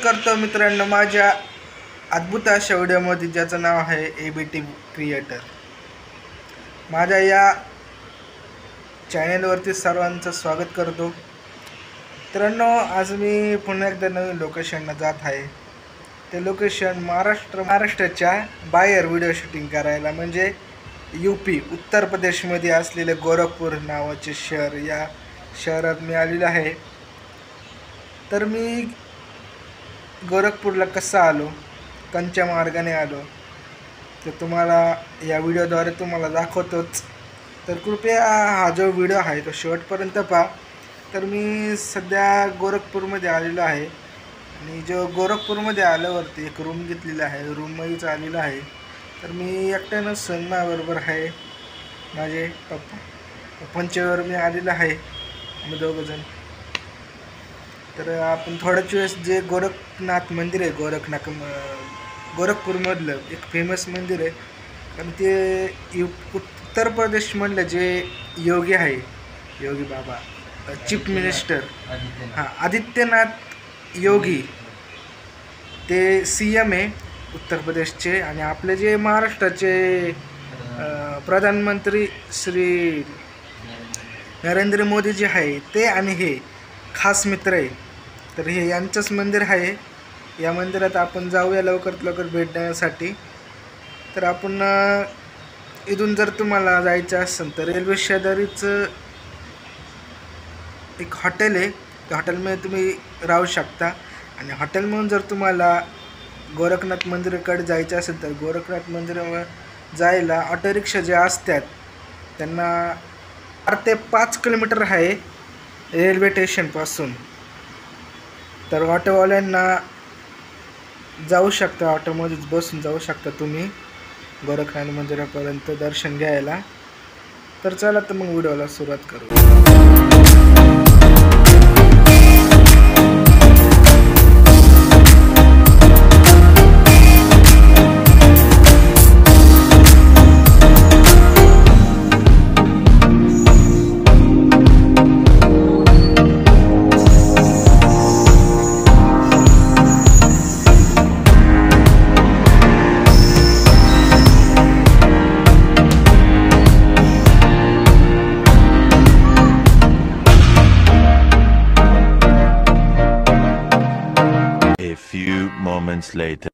स्वागत करतो मित्रांनो माझ्या अद्भुत अशा व्हिडिओमध्ये ज्याचं नाव आहे एबीटी क्रिएटर। माझ्या या चॅनलवरती सर्वांचं स्वागत करतो। मित्रांनो, आज मी पुन्हा एकदा नवीन लोकेशनला जात आहे। ते लोकेशन महाराष्ट्राच्या बाहेर व्हिडिओ शूटिंग करायला, म्हणजे यूपी उत्तर प्रदेशमध्ये असलेले गोरखपूर नावाचे शहर, या शहरात मी आलेलो आहे। तर मी गोरखपूरला कसा आलो, कोणत्या मार्गाने आलो, तर तुम्हाला या व्हिडिओद्वारे तुम्हाला दाखवतोच। तर कृपया हा जो व्हिडिओ आहे तो शेवटपर्यंत पहा। तर मी सध्या गोरखपूरमध्ये आलेलो आहे आणि जो गोरखपूरमध्ये आल्यावरती एक रूम घेतलेला आहे, रूममध्येच आलेलो आहे। तर मी एकट्यानं सन्माबरोबर आहे, माझे पप्पांच्यावर मी आलेलो आहे, आम्ही दोघंजण। तर आपण थोड्याच वेळेस जे गोरखनाथ मंदिर आहे, गोरखपूरमधलं एक फेमस मंदिर आहे, कारण ते उत्तर प्रदेशमधलं जे योगी आहे, योगी बाबा चीफ मिनिस्टर, आदित्यनाथ योगी, ते CM आहे उत्तर प्रदेशचे। आणि आपले जे महाराष्ट्राचे प्रधानमंत्री श्री नरेंद्र मोदी जे आहे ते, आणि हे खास मित्र आहे। तर हे यांचंच मंदिर आहे। या मंदिरात आपण जाऊया लवकरात लवकर भेट देण्यासाठी। तर आपण इथून जर तुम्हाला जायचं असेल तर रेल्वे शेजारीच एक हॉटेल आहे, त्या हॉटेलमध्ये तुम्ही राहू शकता। आणि हॉटेलमधून जर तुम्हाला गोरखनाथ मंदिराकडे जायचं असेल तर गोरखनाथ मंदिरावर जायला ऑटो रिक्षा जे असतात त्यांना 4 ते 5 किलोमीटर आहे रेल्वे स्टेशनपासून। तर ऑटोवाल्यांना जाऊ शकता, ऑटोमध्येच बसून जाऊ शकता तुम्ही गोरखनाथ मंदिरापर्यंत दर्शन घ्यायला। तर चला तर मग व्हिडिओला सुरुवात करू। A few moments later.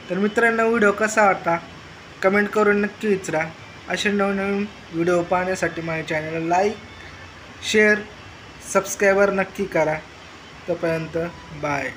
तर मित्रांनो, व्हिडिओ कसा वाटला कमेंट करून नक्की विचारा. असे नवनवीन व्हिडिओ पाहण्यासाठी माझ्या चॅनलला लाईक, शेअर, सबस्क्राईबर नक्की करा. तोपर्यंत बाय.